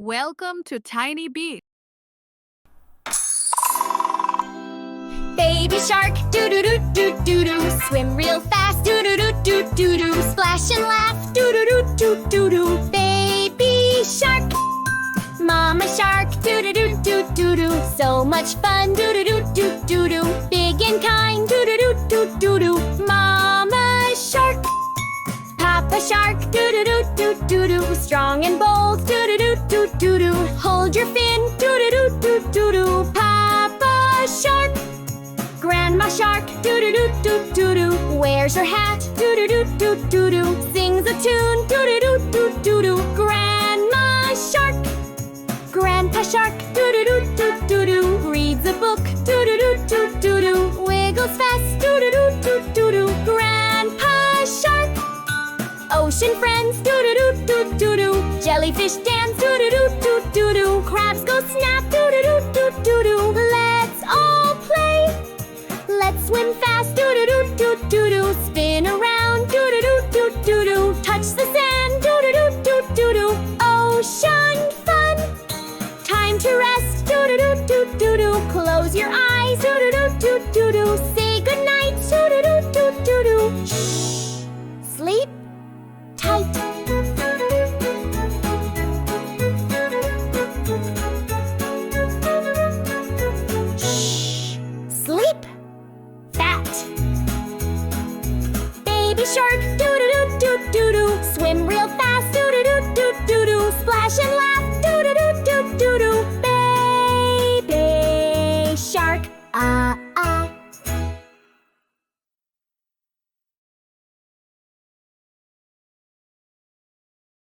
Welcome to Tiny Beat. Baby shark, doo-doo-doo-doo-doo-doo. Swim real fast, doo-doo-doo-doo-doo-doo. Splash and laugh, doo-doo-doo-doo-doo-doo. Baby shark, mama shark, doo-doo-doo-doo-doo-doo. So much fun, doo-doo-doo-doo-doo-doo. Big and kind, doo-doo-doo-doo-doo-doo. Mama shark, Papa shark, doo-doo-doo-doo-doo-doo. Strong and bold, doo-doo-doo-doo-doo-doo. Hold your fin, doo-doo-doo-doo-doo-doo. Papa shark, Grandma shark, doo-doo-doo-doo-doo-doo. Wears her hat, doo-doo-doo-doo-doo-doo. Sings a tune, doo-doo-doo-doo-doo-doo. Grandma shark, Grandpa shark, doo-doo-doo-doo-doo-doo. Reads a book, doo-doo-doo-doo-doo-doo. Wiggles fast, doo-doo-doo-doo-doo-doo. Grandpa shark, ocean friends, doo-doo-doo-doo-doo-doo. Jellyfish dance, doo-doo-doo-doo-doo-doo. Crabs go snap, doo-doo-doo-doo-doo-doo. Let's all play. Let's swim fast.